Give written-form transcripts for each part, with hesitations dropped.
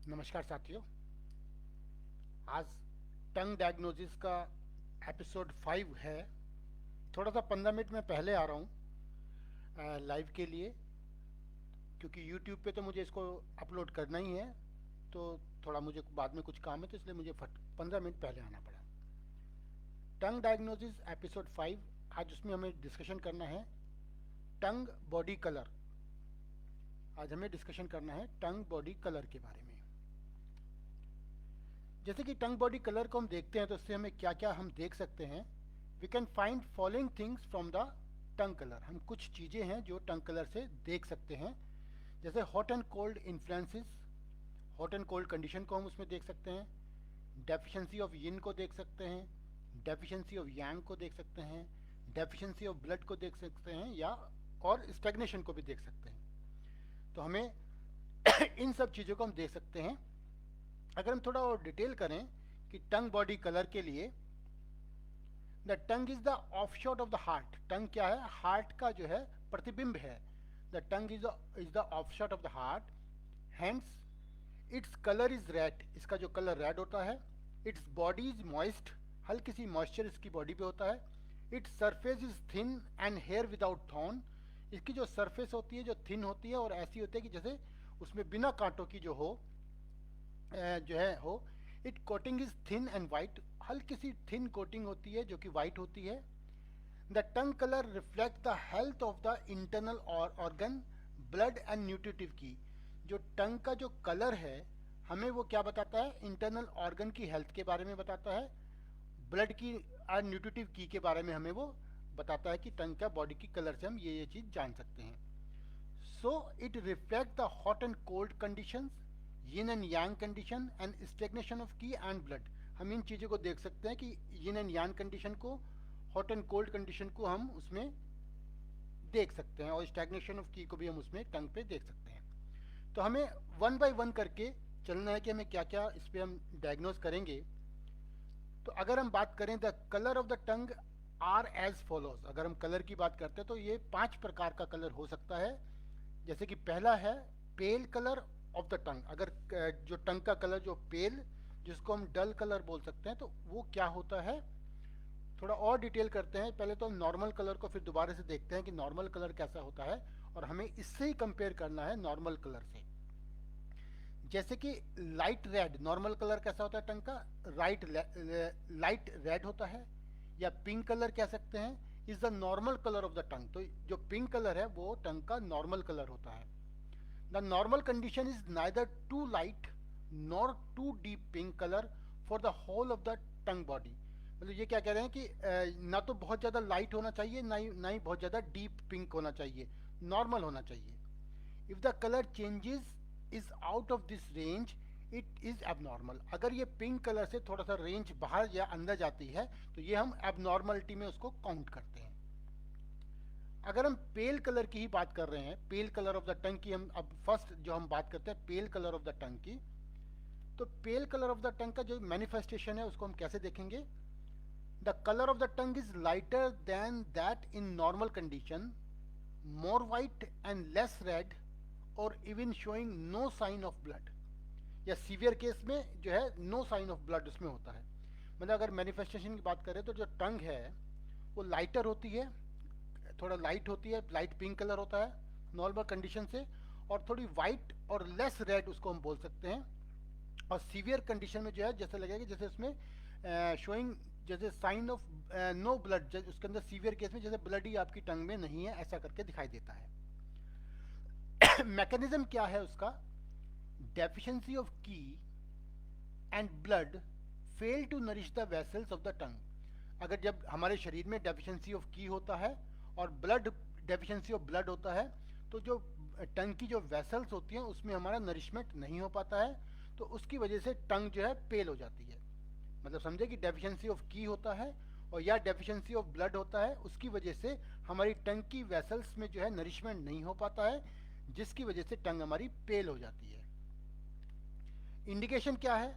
नमस्कार साथियों। आज टंग डायग्नोसिस का एपिसोड 5 है। थोड़ा सा 15 मिनट में पहले आ रहा हूँ लाइव के लिए, क्योंकि यूट्यूब पे तो मुझे इसको अपलोड करना ही है। तो थोड़ा मुझे बाद में कुछ काम है, तो इसलिए मुझे 15 मिनट पहले आना पड़ा। टंग डायग्नोसिस एपिसोड 5। आज उसमें हमें डिस्कशन करना है टंग बॉडी कलर। आज हमें डिस्कशन करना है टंग बॉडी कलर के बारे में। जैसे कि टंग बॉडी कलर को हम देखते हैं तो इससे हमें क्या क्या हम देख सकते हैं। We can find following things from the tongue colour. हम कुछ चीज़ें हैं जो टंग कलर से देख सकते हैं। जैसे hot and cold influences, hot and cold condition को हम उसमें देख सकते हैं। डेफिशिएंसी ऑफ यिन को देख सकते हैं, डेफिशिएंसी ऑफ यांग को देख सकते हैं, डेफिशिएंसी ऑफ ब्लड को देख सकते हैं, या और स्टेग्नेशन को भी देख सकते हैं। तो हमें इन सब चीज़ों को हम देख सकते हैं। अगर हम थोड़ा और डिटेल करें कि टंग बॉडी कलर के लिए, the tongue is the offshoot of the heart. Tongue क्या है? हार्ट का जो है प्रतिबिंब है। The tongue is the offshoot of the heart. Hence its colour is red. इसका जो कलर रेड होता है। Its body is moist. हल्की सी मॉइस्चर इसकी बॉडी पे होता है। Its surface is thin and hair without thorn. इसकी जो सरफेस होती है जो थिन होती है और ऐसी होती है कि जैसे उसमें बिना कांटों की जो हो जो है हो। It coating is thin and white. हल्की सी थिन कोटिंग होती है जो कि वाइट होती है। The tongue colour reflect the health of the internal organ, blood and nutritive की। जो टंग का जो कलर है हमें वो क्या बताता है? इंटरनल ऑर्गन की हेल्थ के बारे में बताता है। ब्लड की और न्यूट्रिटिव की के बारे में हमें वो बताता है कि टंग का बॉडी की कलर से हम ये चीज़ जान सकते हैं। So it reflects the hot and cold conditions, yin and yang condition and stagnation of ki and blood। हम इन चीज़ों को देख सकते हैं कि yin and yang कंडीशन को, हॉट एंड कोल्ड कंडीशन को हम उसमें देख सकते हैं, और स्टैग्नेशन ऑफ की को भी हम उसमें टंग पे देख सकते हैं। तो हमें वन बाय वन करके चलना है कि हमें क्या क्या इस पर हम डायग्नोज करेंगे। तो अगर हम बात करें the colour of the tongue are as follows. अगर हम कलर की बात करते हैं तो ये 5 प्रकार का कलर हो सकता है। जैसे कि पहला है पेल कलर ऑफ द टंग। अगर जो टंग का कलर जो पेल, जिसको हम डल कलर बोल सकते हैं, तो वो क्या होता है? थोड़ा और डिटेल करते हैं। पहले तो हम नॉर्मल कलर को फिर दोबारा से देखते हैं कि नॉर्मल कलर कैसा होता है, और हमें इससे ही कंपेयर करना है नॉर्मल कलर से। जैसे कि लाइट रेड, नॉर्मल कलर कैसा होता है टंग का? लाइट रेड होता है। या पिंक कलर कह सकते हैं, is the normal colour of the टंग। तो जो पिंक कलर है वो टंग का नॉर्मल कलर होता है। The normal condition is neither too light nor too deep pink colour for the whole of the tongue body. मतलब ये क्या कह रहे हैं कि ना तो बहुत ज़्यादा लाइट होना चाहिए, ना ही बहुत ज़्यादा डीप पिंक होना चाहिए, नॉर्मल होना चाहिए। If the colour changes is out of this range it is abnormal. अगर ये पिंक कलर से थोड़ा सा रेंज बाहर या अंदर जाती है तो ये हम एबनॉर्मलिटी में उसको काउंट करते हैं। अगर हम पेल कलर की ही बात कर रहे हैं, pale colour of the tongue की, हम अब फर्स्ट जो हम बात करते हैं pale colour of the tongue की, तो pale colour of the tongue का जो मैनिफेस्टेशन है उसको हम कैसे देखेंगे? The colour of the tongue is lighter than that in normal condition, more white and less red, और even showing no sign of blood. या सीवियर केस में जो है नो साइन ऑफ ब्लड उसमें होता है। मतलब अगर मैनिफेस्टेशन की बात करें तो जो टंग है वो लाइटर होती है, थोड़ा लाइट होती है, लाइट पिंक कलर होता है नॉर्मल कंडीशन से, और थोड़ी वाइट और लेस रेड उसको हम बोल सकते हैं। और सीवियर कंडीशन में जो है जैसे लगेगा जैसे उसमें शोइंग जैसे साइन ऑफ नो ब्लड, उसके अंदर सीवियर केस में जैसे ब्लड ही आपकी टंग में नहीं है, ऐसा करके दिखाई देता है। मैकेनिज्म क्या है उसका? Deficiency of qi and blood fail to nourish the vessels of the tongue. अगर जब हमारे शरीर में डेफिशिएंसी ऑफ की होता है और ब्लड डेफिशिएंसी ऑफ ब्लड होता है, तो जो टंग की जो वेसल्स होती हैं उसमें हमारा नरिशमेंट नहीं हो पाता है, तो उसकी वजह से टंग जो है पेल हो जाती है। मतलब समझे कि डेफिशिएंसी ऑफ की होता है और या डेफिशिएंसी ऑफ ब्लड होता है, उसकी वजह से हमारी टंग की वेसल्स में जो है नरिशमेंट नहीं हो पाता है, जिसकी वजह से टंग हमारी पेल हो जाती है। इंडिकेशन क्या है?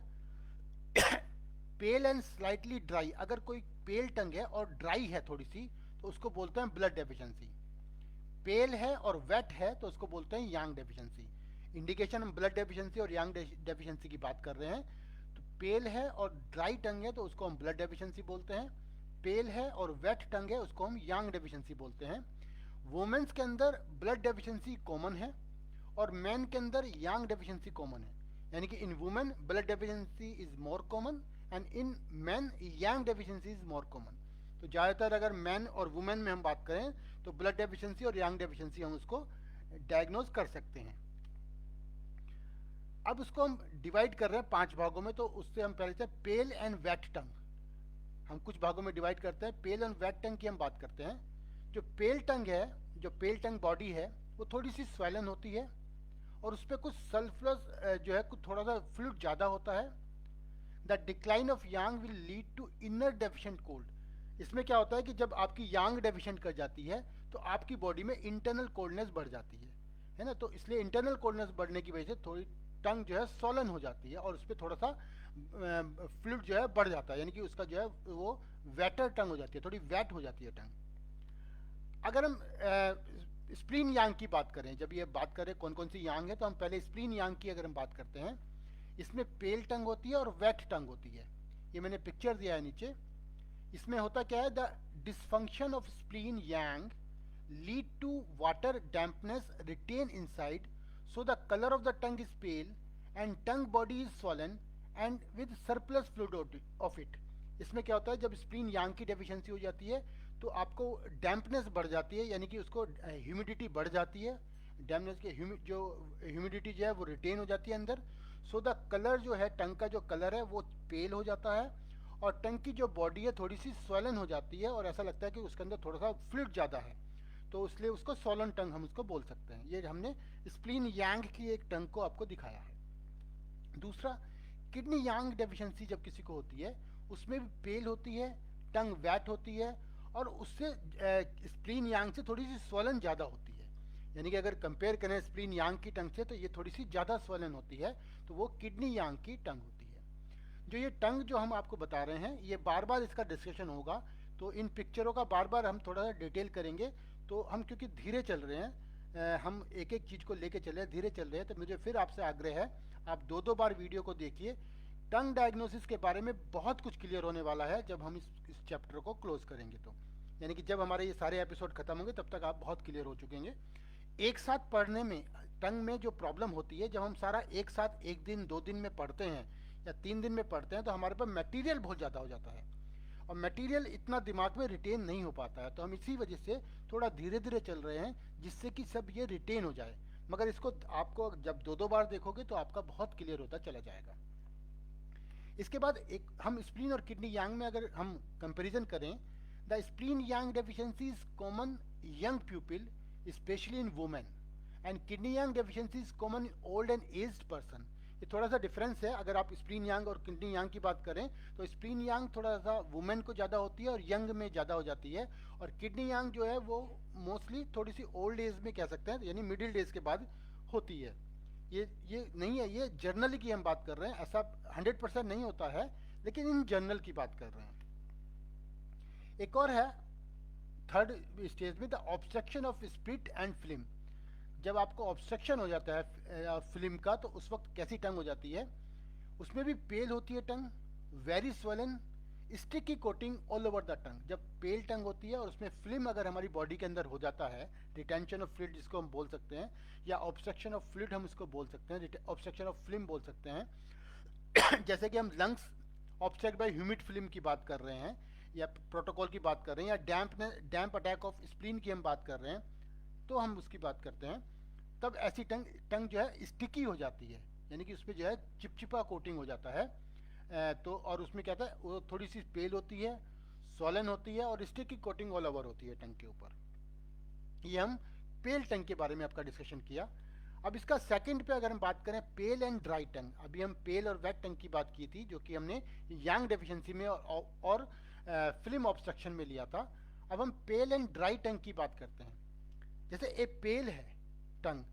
Pale and slightly dry. अगर कोई पेल टंग है और ड्राई है थोड़ी सी, तो उसको बोलते हैं ब्लड डेफिशिएंसी। पेल है और वेट है तो उसको बोलते हैं यांग डेफिशिएंसी। इंडिकेशन हम ब्लड डेफिशिएंसी और यांग डेफिशिएंसी की बात कर रहे हैं। तो पेल है और ड्राई टंग है तो उसको हम ब्लड डेफिशिएंसी बोलते हैं, पेल है और वेट टंग है उसको हम यांग डेफिशिएंसी बोलते हैं। वुमेन्स के अंदर ब्लड डेफिशिएंसी कॉमन है और मैन के अंदर यांग डेफिशिएंसी कॉमन है, यानी कि इन women blood deficiency is more common and in man Yang deficiency is more common. तो ज़्यादातर अगर मैन और वुमेन में हम बात करें तो ब्लड डेफिशिएंसी और यांग डेफिशिएंसी हम उसको डायग्नोज कर सकते हैं। अब उसको हम डिवाइड कर रहे हैं 5 भागों में, तो उससे हम पहले से पेल एंड वेट टंग हम कुछ भागों में डिवाइड करते हैं। पेल एंड वेट टंग की हम बात करते हैं। जो पेल टंग है, जो पेल टंग बॉडी है, वो थोड़ी सी स्वेलन होती है और उस पर कुछ सल्फरस जो है कुछ थोड़ा सा फ्लूइड ज़्यादा होता है। The decline of yang will lead to inner deficient cold. इसमें क्या होता है कि जब आपकी यांग डेफिशिएंट कर जाती है तो आपकी बॉडी में इंटरनल कोल्डनेस बढ़ जाती है ना। तो इसलिए इंटरनल कोल्डनेस बढ़ने की वजह से थोड़ी टंग जो है सोलन हो जाती है और उस पर थोड़ा सा फ्लूइड जो है बढ़ जाता है, यानी कि उसका जो है वो वेटर टंग हो जाती है, थोड़ी वेट हो जाती है टंग। अगर हम स्प्लीन यांग की बात करें, जब ये बात करें कौन कौन सी यांग है, तो हम पहले स्प्लीन यांग की अगर हम बात करते हैं, इसमें पेल टंग होती है और वेट टंग होती है। ये मैंने पिक्चर दिया है नीचे। इसमें होता क्या है, the dysfunction of spleen yang lead to water dampness retain inside, so the color of the tongue is pale and tongue body is swollen and with surplus fluid of it। इसमें क्या होता है, जब स्प्लीन यांग की deficiency हो जाती है तो आपको डैम्पनेस बढ़ जाती है, यानी कि उसको ह्यूमिडिटी बढ़ जाती है। डैम्पनेस के जो ह्यूमिडिटी जो है वो रिटेन हो जाती है अंदर। सो द कलर जो है, टंग का जो कलर है वो पेल हो जाता है और टंग की जो बॉडी है थोड़ी सी स्वेलन हो जाती है और ऐसा लगता है कि उसके अंदर थोड़ा सा फ्लूइड ज़्यादा है, तो इसलिए उसको सोलन टंग हम उसको बोल सकते हैं। ये हमने स्प्लीन यांग की एक टंग को आपको दिखाया है। दूसरा, किडनी यांग डेफिशिएंसी जब किसी को होती है उसमें भी पेल होती है, टंग वैट होती है और उससे स्प्लीन यांग से थोड़ी सी स्वलन ज़्यादा होती है। यानी कि अगर कंपेयर करें स्प्लीन यांग की टंग से तो ये थोड़ी सी ज़्यादा स्वलन होती है, तो वो किडनी यांग की टंग होती है। जो ये टंग जो हम आपको बता रहे हैं, ये बार बार इसका डिस्कशन होगा, तो इन पिक्चरों का बार बार हम थोड़ा सा डिटेल करेंगे। तो हम क्योंकि धीरे चल रहे हैं, हम एक एक चीज़ को लेके चल रहे हैं, धीरे चल रहे हैं, तो मुझे फिर आपसे आग्रह है आप 2-2 बार वीडियो को देखिए। टंग डायग्नोसिस के बारे में बहुत कुछ क्लियर होने वाला है जब हम इस चैप्टर को क्लोज करेंगे। तो यानी कि जब हमारे ये सारे एपिसोड खत्म होंगे तब तक आप बहुत क्लियर हो चुकेंगे। एक साथ पढ़ने में टंग में जो प्रॉब्लम होती है, जब हम सारा एक साथ 1 दिन 2 दिन में पढ़ते हैं या 3 दिन में पढ़ते हैं तो हमारे पास मटेरियल बहुत ज़्यादा हो जाता है और मटेरियल इतना दिमाग में रिटेन नहीं हो पाता है। तो हम इसी वजह से थोड़ा धीरे धीरे चल रहे हैं जिससे कि सब ये रिटेन हो जाए। मगर इसको आपको जब 2-2 बार देखोगे तो आपका बहुत क्लियर होता चला जाएगा। इसके बाद एक हम स्प्लीन और किडनी यांग में अगर हम कंपैरिजन करें, the spleen Yang deficiency is common young people specially in women and kidney Yang deficiency is common in old and aged person. ये थोड़ा सा डिफरेंस है। अगर आप स्प्लीन यांग और किडनी यांग की बात करें तो स्प्लीन यांग थोड़ा सा वुमेन को ज़्यादा होती है और यंग में ज़्यादा हो जाती है, और किडनी यांग जो है वो मोस्टली थोड़ी सी ओल्ड एज में कह सकते हैं, यानी मिडिल एज के बाद होती है। ये नहीं है, ये जर्नल की हम बात कर रहे हैं, ऐसा 100% नहीं होता है, लेकिन इन जर्नल की बात कर रहे हैं। एक और है थर्ड स्टेज में, the obstruction of split and film. जब आपको ऑब्स्ट्रक्शन हो जाता है फिल्म का तो उस वक्त कैसी टंग हो जाती है, उसमें भी पेल होती है tongue, very swollen, sticky coating all over the tongue. जब पेल टंग होती है और उसमें फिल्म अगर हमारी बॉडी के अंदर हो जाता है, रिटेंशन ऑफ फ्लूइड जिसको हम बोल सकते हैं, या ऑब्स्ट्रक्शन ऑफ फ्लूइड हम इसको बोल सकते हैं, ऑब्स्ट्रक्शन ऑफ फिल्म बोल सकते हैं। जैसे कि हम lungs obstruct by humid film की बात कर रहे हैं या प्रोटोकॉल की बात कर रहे हैं या डैम्प अटैक ऑफ स्प्लीन की हम बात कर रहे हैं, तो हम उसकी बात करते हैं। तब ऐसी टंग जो है स्टिकी हो जाती है, यानी कि उसमें जो है चिपचिपा कोटिंग हो जाता है। तो और उसमें क्या था, वो थोड़ी सी पेल होती है, सोलन होती है और स्टिकी कोटिंग ऑल ओवर होती है टंग के ऊपर। ये हम पेल टंग के बारे में आपका डिस्कशन किया। अब इसका सेकंड पे अगर हम बात करें, पेल एंड ड्राई टंग। अभी हम पेल और वेट टंग की बात की थी जो कि हमने यांग डेफिशिएंसी में और फिल्म ऑब्स्ट्रक्शन में लिया था। अब हम पेल एंड ड्राई टंग की बात करते हैं। जैसे ए पेल है tongue,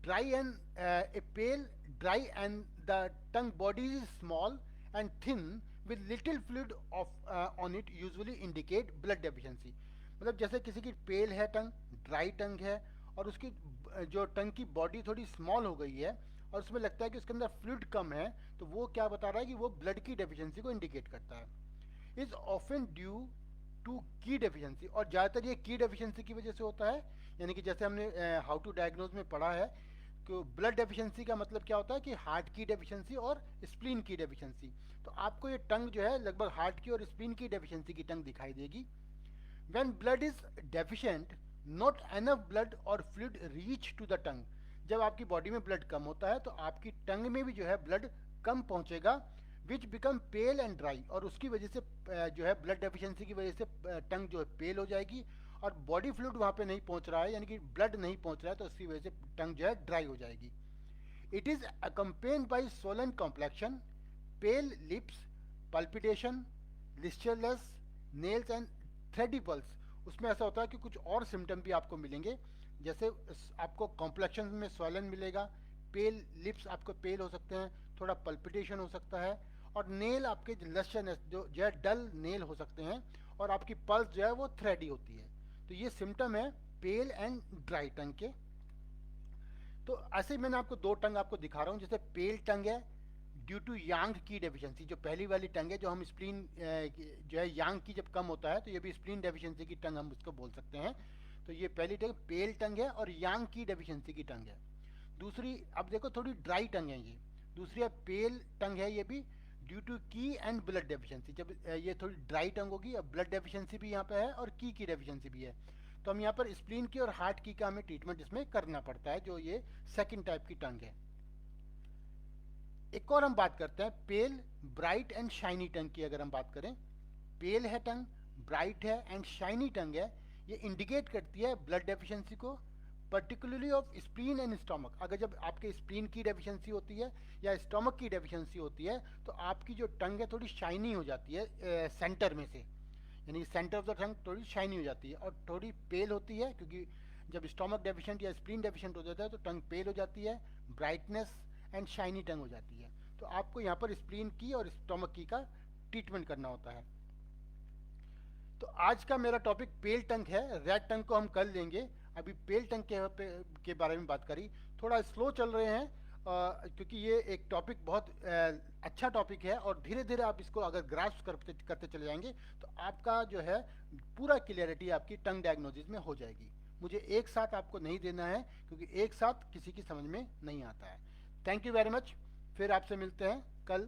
dry and a pale dry and the tongue body is small and thin with little fluid on it usually indicate blood deficiency। मतलब जैसे किसी की पेल है टंग, ड्राई टंग है और उसकी जो टंग की बॉडी थोड़ी स्मॉल हो गई है और उसमें लगता है कि उसके अंदर फ्लूइड कम है, तो वो क्या बता रहा है कि वो ब्लड की डेफिशिएंसी को इंडिकेट करता है। इज ऑफन ड्यू टू की डेफिशिएंसी, और ज़्यादातर ये की डेफिशिएंसी की वजह से होता है। यानी कि जैसे हमने हाउ टू डायग्नोज में पढ़ा है कि ब्लड डेफिशिएंसी का मतलब क्या होता है कि हार्ट की डेफिशिएंसी और स्प्लीन की डेफिशिएंसी। तो आपको ये टंग जो है लगभग हार्ट की और स्प्लीन की डेफिशिएंसी की टंग दिखाई देगी। When blood is deficient, not enough blood or fluid reach to the tongue. जब आपकी बॉडी में ब्लड कम होता है तो आपकी टंग में भी जो है ब्लड कम पहुंचेगा, विच बिकम पेल एंड ड्राई, और उसकी वजह से जो है ब्लड डेफिशिएंसी की वजह से टंग जो है पेल हो जाएगी और बॉडी फ्लूइड वहाँ पे नहीं पहुंच रहा है, यानी कि ब्लड नहीं पहुंच रहा है, तो उसकी वजह से टंग जो है ड्राई हो जाएगी। It is accompanied by swollen complexion, pale lips, palpitation, listless nails and थ्रेडी pulse. उसमें ऐसा होता है कि कुछ और सिम्टम भी आपको मिलेंगे, जैसे आपको कॉम्प्लेक्शन में स्वैलन मिलेगा, पेल लिप्स आपको पेल हो सकते हैं, थोड़ा पल्पिटेशन हो सकता है, और नेल आपके लस्टरनेस जो है डल नेल हो सकते हैं, और आपकी पल्स जो है वो थ्रेडी होती है। तो ये सिम्टम है पेल एंड ड्राई टंग के। तो ऐसे ही मैंने आपको दो टंग आपको दिखा रहा हूँ। जैसे पेल टंग है ड्यू टू यांग की डेफिशिएंसी, जो पहली वाली टंग है, जो हम स्प्लीन जो है यांग की जब कम होता है तो ये भी स्प्लीन डेफिशिएंसी की टंग हम उसको बोल सकते हैं। तो ये पहली टंग पेल टंग है और यांग की डेफिशिएंसी की टंग है। दूसरी, अब देखो थोड़ी ड्राई टंग है ये, दूसरी है पेल टंग है, ये भी ड्यू टू की एंड ब्लड डेफिशिएंसी। जब ये थोड़ी ड्राई टंग होगी, अब ब्लड डेफिशिएंसी भी यहाँ पे है और की डेफिशिएंसी भी है, तो हम यहाँ पर स्प्लीन की और हार्ट की का हमें ट्रीटमेंट इसमें करना पड़ता है, जो ये सेकेंड टाइप की टंग है। एक और हम बात करते हैं पेल, ब्राइट एंड शाइनी टंग की। अगर हम बात करें, पेल है टंग, ब्राइट है एंड शाइनी टंग है, ये इंडिकेट करती है ब्लड डेफिशिएंसी को, particularly of spleen and stomach. अगर जब आपके स्प्लीन की डेफिशिएंसी होती है या स्टोमक की डेफिशिएंसी होती है तो आपकी जो टंग है थोड़ी शाइनी हो जाती है सेंटर में से, यानी सेंटर ऑफ द टंग थोड़ी शाइनी हो जाती है, और थोड़ी पेल होती है, क्योंकि जब स्टोमक डेफिशिएंट या स्प्लीन डेफिशिएंट हो जाता है तो टंग पेल हो जाती है, ब्राइटनेस एंड शाइनी टंग हो जाती है। तो आपको यहाँ पर स्प्लीन की और स्टोमक की का ट्रीटमेंट करना होता है। तो आज का मेरा टॉपिक पेल टंग है, रेड टंग को हम कर लेंगे। अभी पेल टंग के बारे में बात करी, थोड़ा स्लो चल रहे हैं क्योंकि ये एक टॉपिक बहुत अच्छा टॉपिक है, और धीरे धीरे आप इसको अगर ग्रास्प करते चले जाएंगे तो आपका जो है पूरा क्लियरिटी आपकी टंग डायग्नोसिस में हो जाएगी। मुझे एक साथ आपको नहीं देना है, क्योंकि एक साथ किसी की समझ में नहीं आता है। थैंक यू वेरी मच, फिर आपसे मिलते हैं